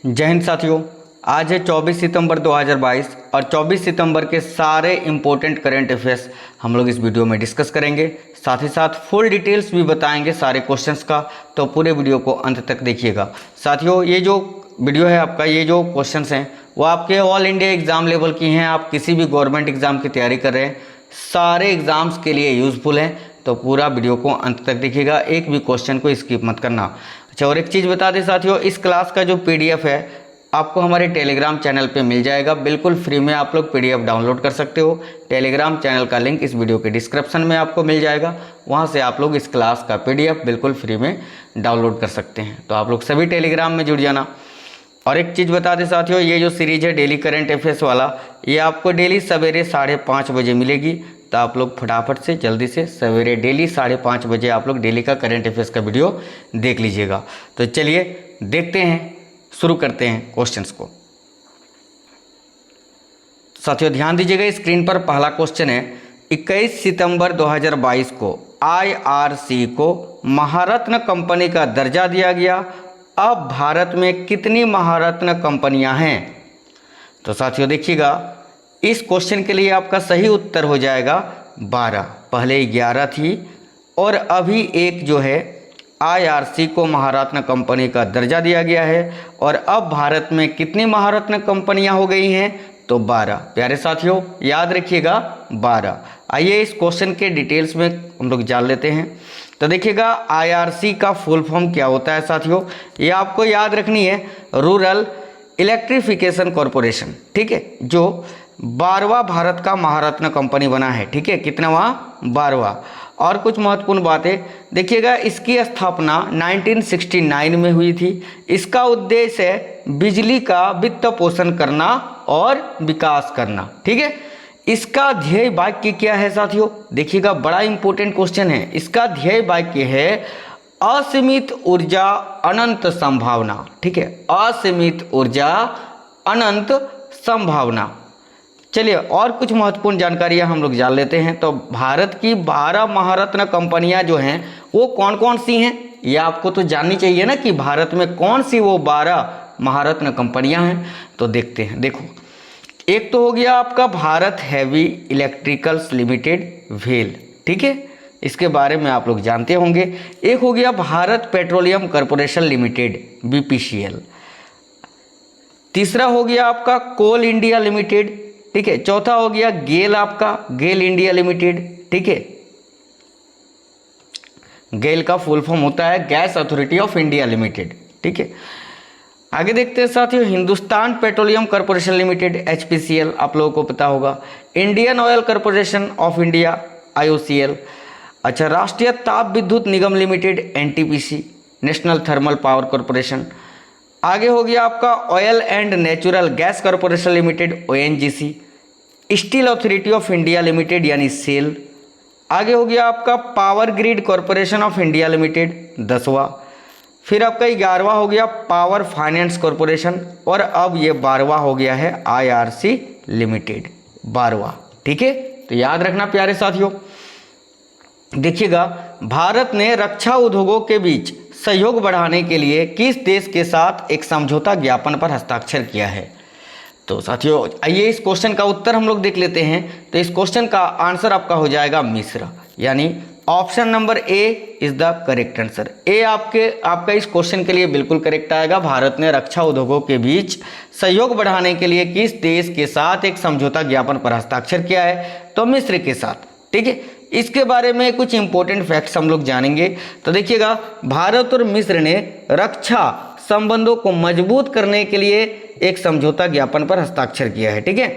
जय हिंद साथियों। आज है 24 सितंबर 2022 और 24 सितंबर के सारे इंपॉर्टेंट करंट अफेयर्स हम लोग इस वीडियो में डिस्कस करेंगे। साथ ही साथ फुल डिटेल्स भी बताएंगे सारे क्वेश्चंस का, तो पूरे वीडियो को अंत तक देखिएगा। साथियों, ये जो वीडियो है आपका, ये जो क्वेश्चंस हैं वो आपके ऑल इंडिया एग्जाम लेवल की हैं। आप किसी भी गवर्नमेंट एग्जाम की तैयारी कर रहे हैं, सारे एग्जाम्स के लिए यूजफुल हैं, तो पूरा वीडियो को अंत तक देखिएगा, एक भी क्वेश्चन को स्किप मत करना। अच्छा, और एक चीज़ बता दें साथियों, इस क्लास का जो पीडीएफ है आपको हमारे टेलीग्राम चैनल पे मिल जाएगा, बिल्कुल फ्री में आप लोग पीडीएफ डाउनलोड कर सकते हो। टेलीग्राम चैनल का लिंक इस वीडियो के डिस्क्रिप्शन में आपको मिल जाएगा, वहाँ से आप लोग इस क्लास का पीडीएफ बिल्कुल फ्री में डाउनलोड कर सकते हैं। तो आप लोग सभी टेलीग्राम में जुड़ जाना। और एक चीज़ बता दें साथियों, ये जो सीरीज है डेली करंट अफेयर्स वाला, ये आपको डेली सवेरे 5:30 बजे मिलेगी। तो आप लोग फटाफट से जल्दी से सवेरे डेली 5:30 बजे आप लोग डेली का करंट अफेयर्स का वीडियो देख लीजिएगा। तो चलिए देखते हैं, शुरू करते हैं क्वेश्चंस को। साथियों ध्यान दीजिएगा, स्क्रीन पर पहला क्वेश्चन है, 21 सितंबर 2022 को IRC को महारत्न कंपनी का दर्जा दिया गया। अब भारत में कितनी महारत्न कंपनियां हैं? तो साथियों देखिएगा, इस क्वेश्चन के लिए आपका सही उत्तर हो जाएगा 12। पहले 11 थी और अभी एक जो है IRC को महारत्न कंपनी का दर्जा दिया गया है। और अब भारत में कितनी महारत्न कंपनियां हो गई हैं? तो 12। प्यारे साथियों याद रखिएगा 12। आइए इस क्वेश्चन के डिटेल्स में हम लोग जान लेते हैं। तो देखिएगा IRC का फुल फॉर्म क्या होता है साथियों, ये आपको याद रखनी है, रूरल इलेक्ट्रिफिकेशन कॉरपोरेशन। ठीक है, जो 12वां भारत का महारत्न कंपनी बना है। ठीक है, कितनावां? 12वां। और कुछ महत्वपूर्ण बातें देखिएगा, इसकी स्थापना 1969 में हुई थी। इसका उद्देश्य है बिजली का वित्त पोषण करना और विकास करना। ठीक है, इसका ध्येय वाक्य क्या है साथियों? देखिएगा बड़ा इंपॉर्टेंट क्वेश्चन है। इसका ध्येय वाक्य है असीमित ऊर्जा अनंत संभावना। ठीक है, असीमित ऊर्जा अनंत संभावना। चलिए और कुछ महत्वपूर्ण जानकारियां हम लोग जान लेते हैं। तो भारत की 12 महारत्न कंपनियां जो हैं वो कौन कौन सी हैं, ये आपको तो जाननी चाहिए ना कि भारत में कौन सी वो 12 महारत्न कंपनियां हैं। तो देखते हैं। देखो, एक तो हो गया आपका भारत हैवी इलेक्ट्रिकल्स लिमिटेड भेल। ठीक है, इसके बारे में आप लोग जानते होंगे। एक हो गया Bharat petroleum corporation limited BPCL। तीसरा हो गया आपका कोल इंडिया लिमिटेड। ठीक है, चौथा हो गया गेल, आपका गेल इंडिया लिमिटेड। ठीक है, गेल का फुल फॉर्म होता है gas authority of India limited. ठीक है, आगे देखते हैं साथियों, Hindustan petroleum corporation limited HPCL आप लोगों को पता होगा। Indian oil corporation of India IOCL। अच्छा, Rashtriya Tap Vidyut Nigam limited NTPC, national thermal power corporation. आगे हो गया आपका oil and natural gas corporation limited ONGC। Steel authority of India limited यानी सेल। आगे हो गया आपका power grid corporation of India limited 10वां। फिर आपका 11वां हो गया पावर फाइनेंस कॉरपोरेशन। और अब ये 12वां हो गया है IRC लिमिटेड, 12वां। ठीक है, तो याद रखना प्यारे साथियों। देखिएगा, भारत ने रक्षा उद्योगों के बीच सहयोग बढ़ाने के लिए किस देश के साथ एक समझौता ज्ञापन पर हस्ताक्षर किया है? तो साथियों आइए इस क्वेश्चन का उत्तर हम लोग देख लेते हैं। तो इस क्वेश्चन का आंसर आपका हो जाएगा मिस्र, यानी option number A is the correct answer. ए आपका इस क्वेश्चन के लिए बिल्कुल करेक्ट आएगा। भारत ने रक्षा उद्योगों के बीच सहयोग बढ़ाने के लिए किस देश के साथ एक समझौता ज्ञापन पर हस्ताक्षर किया है? तो मिस्र के साथ। ठीक है, इसके बारे में कुछ इंपॉर्टेंट फैक्ट्स हम लोग जानेंगे। तो देखिएगा, भारत और मिस्र ने रक्षा संबंधों को मजबूत करने के लिए एक समझौता ज्ञापन पर हस्ताक्षर किया है। ठीक है,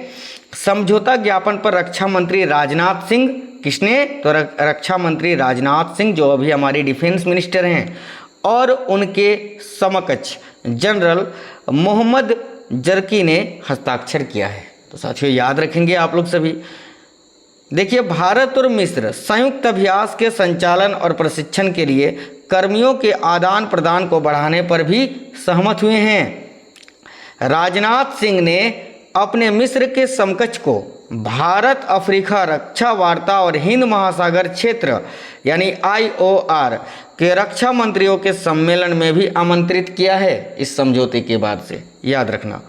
समझौता ज्ञापन पर रक्षा मंत्री राजनाथ सिंह, किसने? तो रक्षा मंत्री राजनाथ सिंह जो अभी हमारे डिफेंस मिनिस्टर हैं, और उनके समकक्ष जनरल मोहम्मद जरकी ने हस्ताक्षर किया है। तो साथियों याद रखेंगे आप लोग सभी। देखिए, भारत और मिस्र संयुक्त अभ्यास के संचालन और प्रशिक्षण के लिए कर्मियों के आदान प्रदान को बढ़ाने पर भी सहमत हुए हैं। राजनाथ सिंह ने अपने मिस्र के समकक्ष को भारत अफ्रीका रक्षा वार्ता और हिंद महासागर क्षेत्र यानी IOR के रक्षा मंत्रियों के सम्मेलन में भी आमंत्रित किया है इस समझौते के बाद से, याद रखना।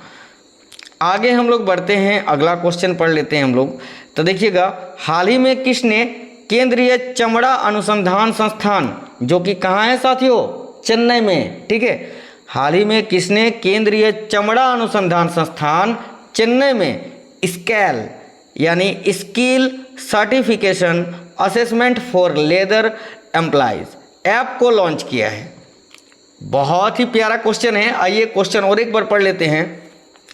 आगे हम लोग बढ़ते हैं, अगला क्वेश्चन पढ़ लेते हैं हम लोग। तो देखिएगा, हाल ही में किसने केंद्रीय चमड़ा अनुसंधान संस्थान, जो कि कहाँ है साथियों, चेन्नई में, ठीक है, हाल ही में किसने केंद्रीय चमड़ा अनुसंधान संस्थान चेन्नई में स्केल यानी skill certification assessment for leather employees app को लॉन्च किया है। बहुत ही प्यारा क्वेश्चन है। आइए क्वेश्चन और एक बार पढ़ लेते हैं।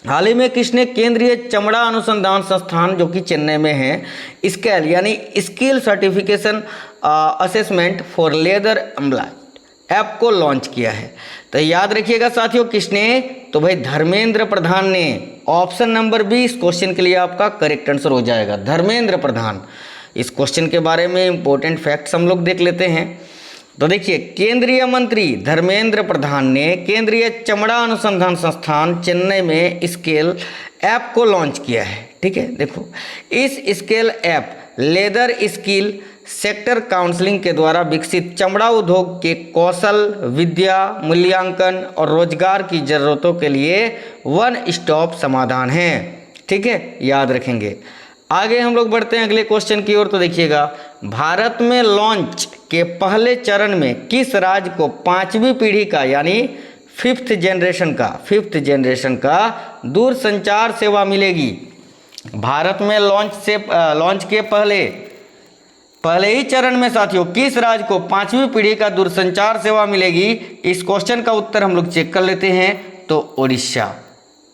हाल ही में किसने केंद्रीय चमड़ा अनुसंधान संस्थान, जो कि चेन्नई में है, स्केल यानी skill certification assessment for leather employ app को लॉन्च किया है। तो याद रखिएगा साथियों, किसने, तो भाई धर्मेंद्र प्रधान ने। ऑप्शन नंबर बी इस क्वेश्चन के लिए आपका करेक्ट आंसर हो जाएगा, धर्मेंद्र प्रधान। इस क्वेश्चन के बारे में इंपॉर्टेंट फैक्ट्स हम लोग देख लेते हैं। तो देखिए, केंद्रीय मंत्री धर्मेंद्र प्रधान ने केंद्रीय चमड़ा अनुसंधान संस्थान चेन्नई में स्केल ऐप को लॉन्च किया है, ठीक है। देखो, इस scale app leather skill sector counselling के द्वारा विकसित चमड़ा उद्योग के कौशल, विद्या, मूल्यांकन और रोजगार की जरूरतों के लिए वन स्टॉप समाधान है, ठीक है, याद रखेंगे। आगे हम लोग बढ़ते हैं अगले क्वेश्चन की ओर। तो देखिएगा, भारत में लॉन्च के पहले चरण में किस राज्य को 5वीं पीढ़ी का यानी फिफ्थ जनरेशन का दूरसंचार सेवा मिलेगी। भारत में लॉन्च के पहले ही चरण में साथियों किस राज्य को 5वीं पीढ़ी का दूरसंचार सेवा मिलेगी? इस क्वेश्चन का उत्तर हम लोग चेक कर लेते हैं। तो उड़ीसा,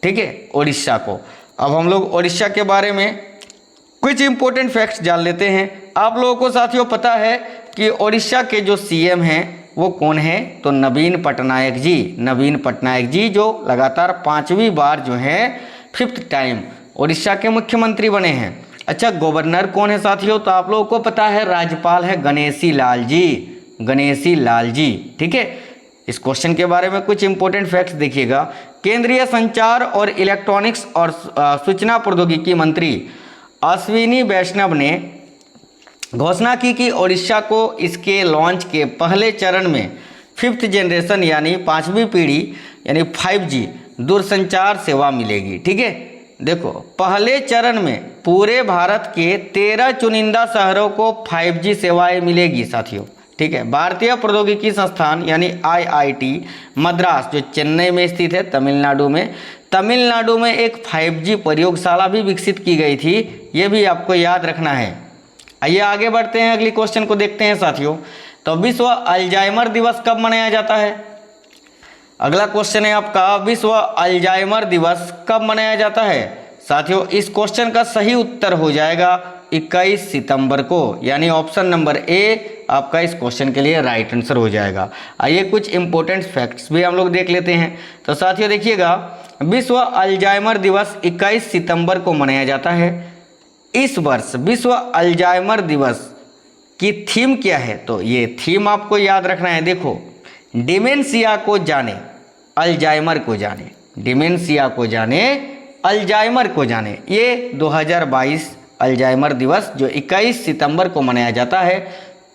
ठीक है, उड़ीसा को। अब हम लोग उड़ीसा के बारे में कुछ इंपॉर्टेंट फैक्ट्स जान लेते हैं। आप लोगों को साथियों पता है कि उड़ीसा के जो सीएम हैं वो कौन है? तो नवीन पटनायक जी, जो लगातार 5वीं बार जो है 5th टाइम उड़ीसा के मुख्यमंत्री बने हैं। अच्छा, गवर्नर कौन है साथियों? तो आप लोगों को पता है, राज्यपाल है गणेशी लाल जी, ठीक है। इस क्वेश्चन के बारे में कुछ इंपॉर्टेंट फैक्ट्स देखिएगा। केंद्रीय संचार और इलेक्ट्रॉनिक्स और सूचना प्रौद्योगिकी मंत्री अश्विनी वैष्णव ने घोषणा की कि ओडिशा को इसके लॉन्च के पहले चरण में 5th जनरेशन यानी 5वीं पीढ़ी यानी 5G दूरसंचार सेवा मिलेगी, ठीक है। देखो, पहले चरण में पूरे भारत के 13 चुनिंदा शहरों को 5G सेवाएं मिलेगी साथियों, ठीक है। भारतीय प्रौद्योगिकी संस्थान यानी IIT मद्रास, जो चेन्नई में स्थित है, तमिलनाडु में एक 5G प्रयोगशाला भी विकसित की गई थी, ये भी आपको याद रखना है। आइए आगे बढ़ते हैं, अगली क्वेश्चन को देखते हैं साथियों। तो विश्व अल्जाइमर दिवस कब मनाया जाता है? अगला क्वेश्चन है आपका, विश्व अल्जाइमर दिवस कब मनाया जाता है? साथियों, इस क्वेश्चन का सही उत्तर हो जाएगा 21 सितंबर को, यानी ऑप्शन नंबर ए आपका इस क्वेश्चन के लिए राइट आंसर हो जाएगा। आइए कुछ इंपॉर्टेंट फैक्ट्स भी हम लोग देख लेते हैं। तो साथियों देखिएगा, विश्व अल्जाइमर दिवस 21 सितंबर को मनाया जाता है। इस वर्ष विश्व अल्जाइमर दिवस की थीम क्या है? तो ये थीम आपको याद रखना है। देखो, डिमेंशिया को जाने, अल्जाइमर को जाने, डिमेंशिया को जाने, अल्जाइमर को जाने, ये 2022 अल्जाइमर दिवस जो 21 सितंबर को मनाया जाता है,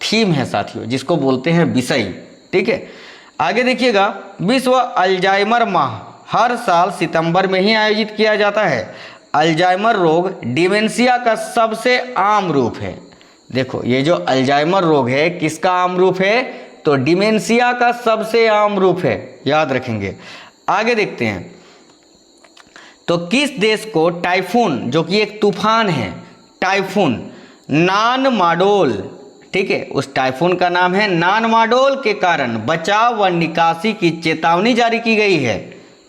थीम है साथियों, जिसको बोलते हैं विषय, ठीक है। आगे देखिएगा, विश्व अल्जाइमर माह हर साल सितंबर में ही आयोजित किया जाता है। अल्जाइमर रोग डिमेंशिया का सबसे आम रूप है। देखो, ये जो अल्जाइमर रोग है किसका आम रूप है? तो डिमेंशिया का सबसे आम रूप है, याद रखेंगे। आगे देखते हैं, तो किस देश को टाइफून, जो कि एक तूफान है, टाइफून नानमाडोल, ठीक है, उस टाइफून का नाम है नानमाडोल के कारण बचाव व निकासी की चेतावनी जारी की गई है?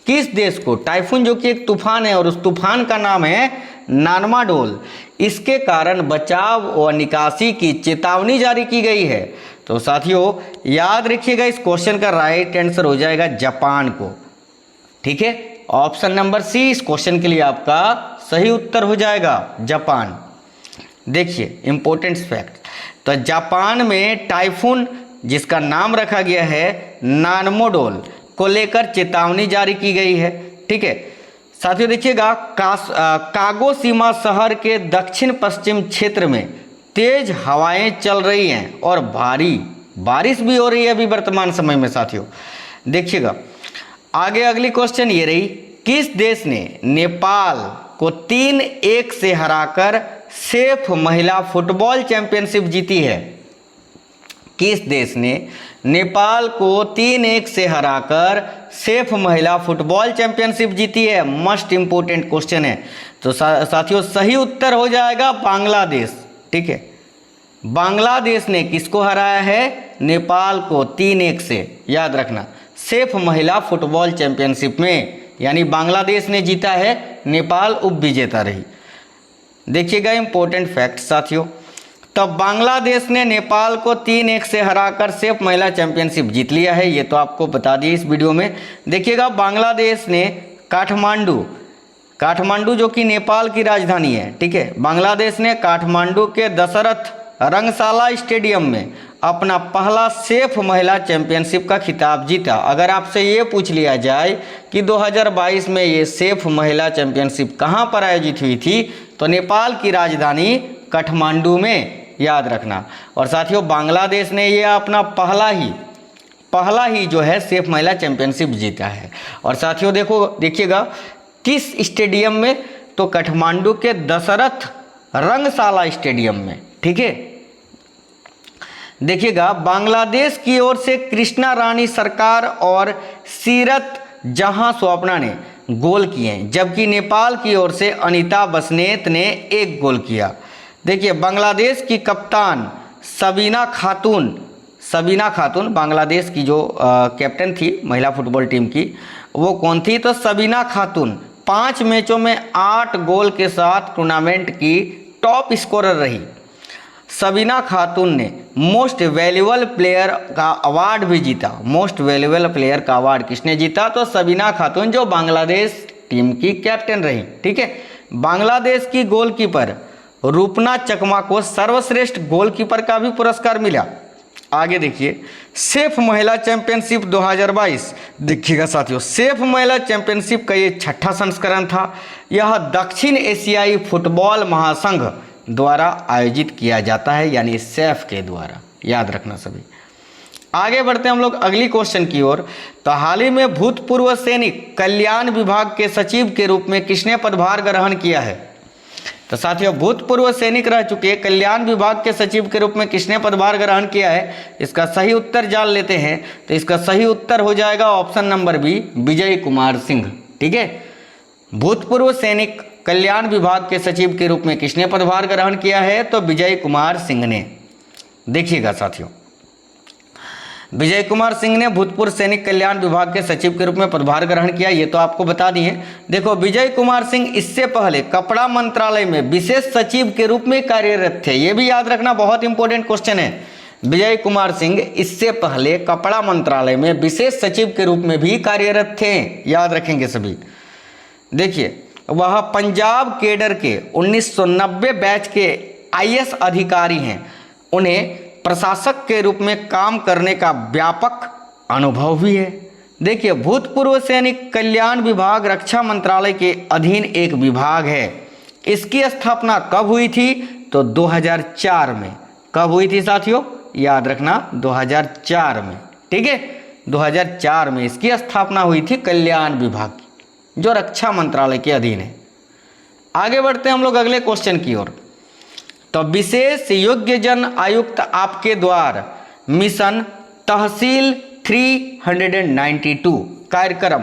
किस देश को? टाइफून जो कि एक तूफान है और उस तूफान का नाम है नानमाडोल, इसके कारण बचाव व निकासी की चेतावनी जारी की गई है। तो साथियों याद रखिएगा, इस क्वेश्चन का राइट आंसर हो जाएगा जापान को, ठीक है। ऑप्शन नंबर सी इस क्वेश्चन के लिए आपका सही उत्तर हो जाएगा, जापान। देखिए इंपॉर्टेंट फैक्ट, तो जापान में टाइफून जिसका नाम रखा गया है नानमोडोल को लेकर चेतावनी जारी की गई है, ठीक है। साथियों देखिएगा, कागोशिमा शहर के दक्षिण पश्चिम क्षेत्र में तेज हवाएं चल रही हैं और भारी बारिश भी हो रही है अभी वर्तमान समय में साथियों। देखिएगा आगे अगली क्वेश्चन ये रही, किस देश ने नेपाल को 3-1 से हराकर सेफ महिला फुटबॉल चैंपियनशिप जीती है? किस देश ने नेपाल को 3-1 से हराकर सेफ महिला फुटबॉल चैंपियनशिप जीती है? मस्ट इंपोर्टेंट क्वेश्चन है। तो साथियों सही उत्तर हो जाएगा बांग्लादेश। ठीक है, बांग्लादेश ने किसको हराया है? नेपाल को 3-1 से, याद रखना, सेफ महिला फुटबॉल चैंपियनशिप में, यानी बांग्लादेश ने जीता है, नेपाल उप विजेता रही। देखिएगा इंपॉर्टेंट फैक्ट साथियों, तब बांग्लादेश ने नेपाल को 3-1 से हराकर सेफ महिला चैंपियनशिप जीत लिया है, ये तो आपको बता दिए इस वीडियो में। देखिएगा बांग्लादेश ने काठमांडू जो कि नेपाल की राजधानी है, ठीक है, बांग्लादेश ने काठमांडू के दशरथ रंगशाला स्टेडियम में अपना पहला सेफ महिला चैंपियनशिप का खिताब जीता। अगर आपसे ये पूछ लिया जाए कि 2022 में ये सेफ महिला चैंपियनशिप कहाँ पर आयोजित हुई थी, तो नेपाल की राजधानी काठमांडू में, याद रखना। और साथियों बांग्लादेश ने ये अपना पहला ही जो है सेफ महिला चैंपियनशिप जीता है। और साथियों देखिएगा किस स्टेडियम में, तो काठमांडू के दशरथ रंगशाला स्टेडियम में। ठीक है, देखिएगा बांग्लादेश की ओर से कृष्णा रानी सरकार और सीरत जहां स्वप्ना ने गोल किए, जबकि नेपाल की ओर से अनीता बसनेत ने 1 गोल किया। देखिए बांग्लादेश की कप्तान सबीना खातून बांग्लादेश की जो कैप्टन थी महिला फुटबॉल टीम की, वो कौन थी? तो सबीना खातून 5 मैचों में 8 गोल के साथ टूर्नामेंट की टॉप स्कोरर रही। सबीना खातून ने मोस्ट वैल्यूएबल प्लेयर का अवार्ड भी जीता। मोस्ट वैल्यूएबल प्लेयर का अवार्ड किसने जीता? तो सबीना खातून जो बांग्लादेश टीम की कैप्टन रही। ठीक है, बांग्लादेश की गोलकीपर रूपना चकमा को सर्वश्रेष्ठ गोलकीपर का भी पुरस्कार मिला। आगे देखिए सेफ महिला चैंपियनशिप 2022। देखिएगा साथियों सेफ महिला चैंपियनशिप का ये 6ठा संस्करण था। यह दक्षिण एशियाई फुटबॉल महासंघ द्वारा आयोजित किया जाता है, यानी सेफ के द्वारा, याद रखना सभी। आगे बढ़ते हैं हम लोग अगली क्वेश्चन की ओर। तो हाल ही में भूतपूर्व सैनिक कल्याण विभाग के सचिव के रूप में किसने पदभार ग्रहण किया है? तो साथियों भूतपूर्व सैनिक रह चुके कल्याण विभाग के सचिव के रूप में किसने पदभार ग्रहण किया है? इसका सही उत्तर जान लेते हैं। तो इसका सही उत्तर हो जाएगा option number B, Vijay Kumar Singh. ठीक है, भूतपूर्व सैनिक कल्याण विभाग के सचिव के रूप में किसने पदभार ग्रहण किया है? तो विजय कुमार सिंह ने। देखिएगा साथियों विजय कुमार सिंह ने भूतपूर्व सैनिक कल्याण विभाग के सचिव के रूप में पदभार ग्रहण किया, ये तो आपको बता दिए। देखो विजय कुमार सिंह इससे पहले कपड़ा मंत्रालय में विशेष सचिव के रूप में कार्यरत थे, ये भी याद रखना, बहुत इंपॉर्टेंट क्वेश्चन है। विजय कुमार सिंह इससे पहले कपड़ा मंत्रालय में विशेष सचिव के रूप में भी कार्यरत थे, याद रखेंगे सभी। देखिए वह पंजाब केडर के 1990 बैच के IAS अधिकारी हैं। उन्हें प्रशासक के रूप में काम करने का व्यापक अनुभव भी है। देखिए भूतपूर्व सैनिक कल्याण विभाग रक्षा मंत्रालय के अधीन एक विभाग है। इसकी स्थापना कब हुई थी? तो 2004 में। कब हुई थी साथियों? याद रखना 2004 में। ठीक है, 2004 में इसकी स्थापना हुई थी कल्याण विभाग की, जो रक्षा मंत्रालय के अधीन है। आगे बढ़ते हैं हम लोग अगले क्वेश्चन की ओर। तो विशेष योग्य जन आयुक्त आपके द्वार मिशन तहसील 392 कार्यक्रम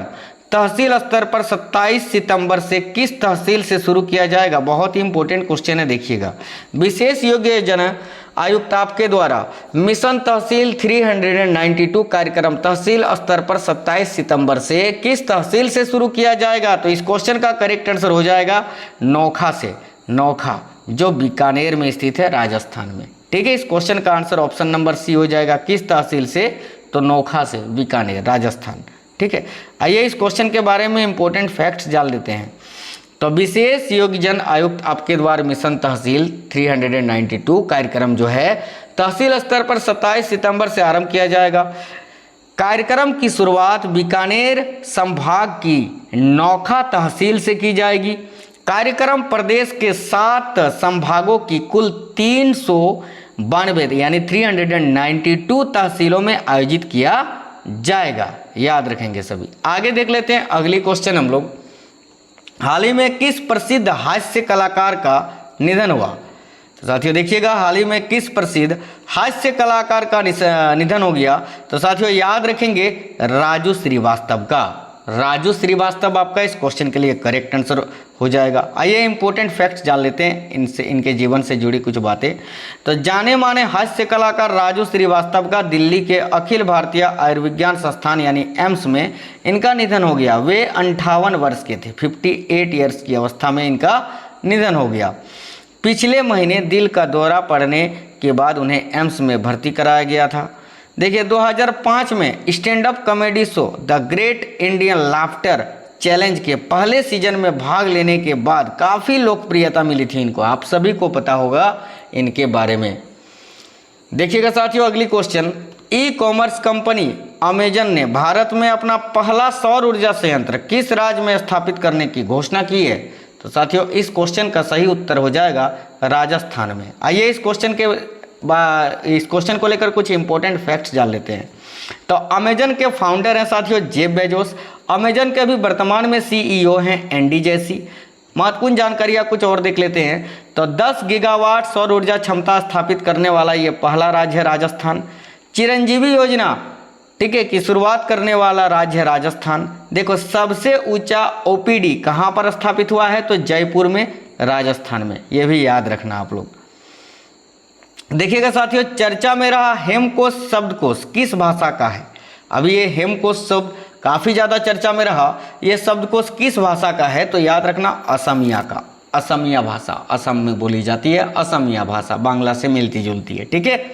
तहसील स्तर पर 27 सितंबर से किस तहसील से शुरू किया जाएगा? बहुत ही इंपॉर्टेंट क्वेश्चन है, देखिएगा। विशेष योग्य जन आयुक्त आपके द्वारा मिशन तहसील 392 कार्यक्रम तहसील स्तर पर 27 सितंबर से किस तहसील से शुरू किया जाएगा? तो इस क्वेश्चन का करेक्ट आंसर हो जाएगा नोखा से। नोखा जो बीकानेर में स्थित है, राजस्थान में। ठीक है, इस क्वेश्चन का आंसर ऑप्शन नंबर सी हो जाएगा। किस तहसील से? तो नोखा से, बीकानेर, राजस्थान। ठीक है, आइए इस क्वेश्चन के बारे में इंपॉर्टेंट फैक्ट्स जान लेते हैं। तो विशेष योग्य जन आयुक्त आपके द्वार मिशन तहसील 392 कार्यक्रम जो है तहसील स्तर पर 27 सितंबर से आरंभ किया जाएगा। कार्यक्रम की शुरुआत बीकानेर संभाग की नोखा तहसील से की जाएगी। कार्यक्रम प्रदेश के 7 संभागों की कुल 300 392 यानी 392 तहसीलों में आयोजित किया जाएगा, याद रखेंगे सभी। आगे देख लेते हैं अगली क्वेश्चन हम लोग, हाल ही में किस प्रसिद्ध हास्य कलाकार का निधन हुआ? तो साथियों देखिएगा, हाल ही में किस प्रसिद्ध हास्य कलाकार का निधन हो गया? तो साथियों याद रखेंगे राजू श्रीवास्तव का। राजू श्रीवास्तव आपका इस क्वेश्चन के लिए करेक्ट आंसर हो जाएगा। आइए इंपॉर्टेंट फैक्ट्स जान लेते हैं इनसे, इनके जीवन से जुड़ी कुछ बातें। तो जाने माने हास्य कलाकार राजू श्रीवास्तव का दिल्ली के अखिल भारतीय आयुर्विज्ञान संस्थान यानी एम्स में इनका निधन हो गया। वे 58 वर्ष के थे, 58 ईयर्स की अवस्था में इनका निधन हो गया। पिछले महीने दिल का दौरा पड़ने के बाद उन्हें एम्स में भर्ती कराया गया था। देखिए 2005 में stand up comedy show the great Indian laughter challenge के पहले सीजन में भाग लेने के बाद काफ़ी लोकप्रियता मिली थी इनको, आप सभी को पता होगा इनके बारे में। देखिएगा साथियों अगली question, e commerce company Amazon ने भारत में अपना पहला सौर ऊर्जा संयंत्र किस राज्य में स्थापित करने की घोषणा की है? तो साथियों इस क्वेश्चन का सही उत्तर हो जाएगा राजस्थान में। आइए इस क्वेश्चन को लेकर कुछ इंपॉर्टेंट फैक्ट्स जान लेते हैं। तो अमेजन के फाउंडर हैं साथियों जेफ बेजोस। अमेजन के अभी वर्तमान में सीईओ हैं एंडी जेसी। महत्वपूर्ण जानकारियाँ कुछ और देख लेते हैं। तो 10 गीगावाट सौर ऊर्जा क्षमता स्थापित करने वाला ये पहला राज्य है राजस्थान। चिरंजीवी योजना ठीक है की शुरुआत करने वाला राज्य है राजस्थान। देखो सबसे ऊंचा ओपीडी कहाँ पर स्थापित हुआ है? तो जयपुर में, राजस्थान में, ये भी याद रखना आप लोग। देखिएगा साथियों चर्चा में रहा हेमकोश शब्दकोश किस भाषा का है? अभी ये हेमकोश शब्द काफ़ी ज़्यादा चर्चा में रहा, ये शब्दकोश किस भाषा का है? तो याद रखना असमिया का। असमिया भाषा असम में बोली जाती है, असमिया भाषा बांग्ला से मिलती जुलती है। ठीक है,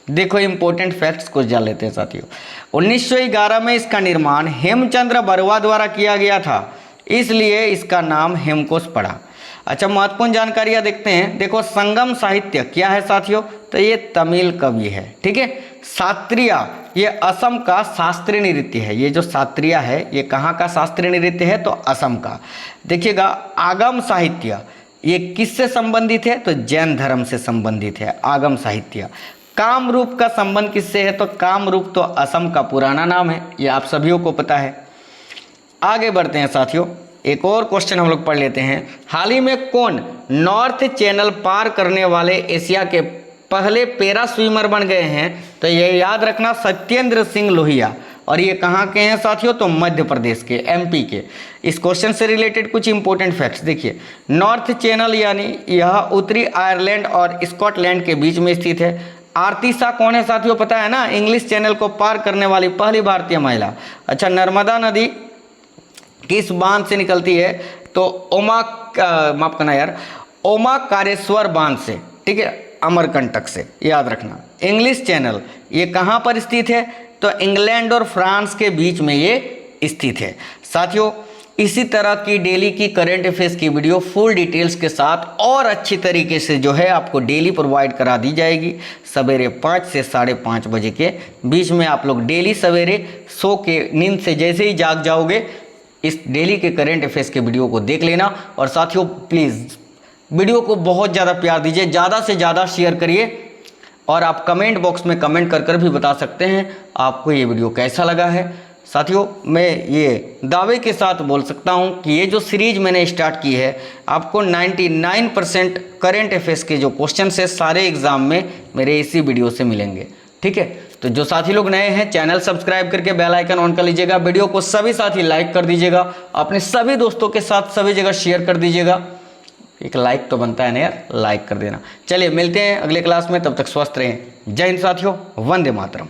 देखो इंपॉर्टेंट फैक्ट्स कुछ जान लेते हैं साथियों। 1911 में इसका निर्माण हेमचंद्र बरुआ द्वारा किया गया था, इसलिए इसका नाम हेमकोश पड़ा। अच्छा महत्वपूर्ण जानकारियाँ देखते हैं। देखो संगम साहित्य क्या है साथियों? तो ये तमिल कवि है। ठीक है, सात्रिया ये असम का शास्त्रीय नृत्य है। ये जो सात्रिया है ये कहाँ का शास्त्रीय नृत्य है? तो असम का। देखिएगा आगम साहित्य ये किससे संबंधित है? तो जैन धर्म से संबंधित है आगम साहित्य। कामरूप का संबंध किससे है? तो कामरूप तो असम का पुराना नाम है, ये आप सभी को पता है। आगे बढ़ते हैं साथियों, एक और क्वेश्चन हम लोग पढ़ लेते हैं। हाल ही में कौन नॉर्थ चैनल पार करने वाले एशिया के पहले पैरा स्विमर बन गए हैं? तो ये याद रखना सत्येंद्र सिंह लोहिया। और ये कहाँ के हैं साथियों? तो मध्य प्रदेश के, एमपी के। इस क्वेश्चन से रिलेटेड कुछ इंपॉर्टेंट फैक्ट्स देखिए। नॉर्थ चैनल यानी यह उत्तरी आयरलैंड और स्कॉटलैंड के बीच में स्थित है। आरती शाह कौन है साथियों? पता है ना, इंग्लिश चैनल को पार करने वाली पहली भारतीय महिला। अच्छा नर्मदा नदी किस बांध से निकलती है? तो माफ करना यार, ओमाकारेश्वर बांध से। ठीक है, अमरकंटक से, याद रखना। इंग्लिश चैनल ये कहाँ पर स्थित है? तो इंग्लैंड और फ्रांस के बीच में ये स्थित है। साथियों इसी तरह की डेली की करंट अफेयर्स की वीडियो फुल डिटेल्स के साथ और अच्छी तरीके से जो है आपको डेली प्रोवाइड करा दी जाएगी। सवेरे 5 से 5:30 बजे के बीच में आप लोग डेली सवेरे सो के नींद से जैसे ही जाग जाओगे इस डेली के करंट अफेयर्स के वीडियो को देख लेना। और साथियों प्लीज़ वीडियो को बहुत ज़्यादा प्यार दीजिए, ज़्यादा से ज़्यादा शेयर करिए। और आप कमेंट बॉक्स में कमेंट कर भी बता सकते हैं आपको ये वीडियो कैसा लगा है। साथियों मैं ये दावे के साथ बोल सकता हूँ कि ये जो सीरीज मैंने स्टार्ट की है आपको 99% करंट अफेयर्स के जो क्वेश्चन है सारे एग्जाम में मेरे इसी वीडियो से मिलेंगे। ठीक है, तो जो साथी लोग नए हैं चैनल सब्सक्राइब करके बेल आइकन ऑन कर लीजिएगा। वीडियो को सभी साथी लाइक कर दीजिएगा, अपने सभी दोस्तों के साथ सभी जगह शेयर कर दीजिएगा। एक लाइक तो बनता है ना यार, लाइक कर देना। चलिए मिलते हैं अगले क्लास में, तब तक स्वस्थ रहें। जय हिंद साथियों, वंदे मातरम।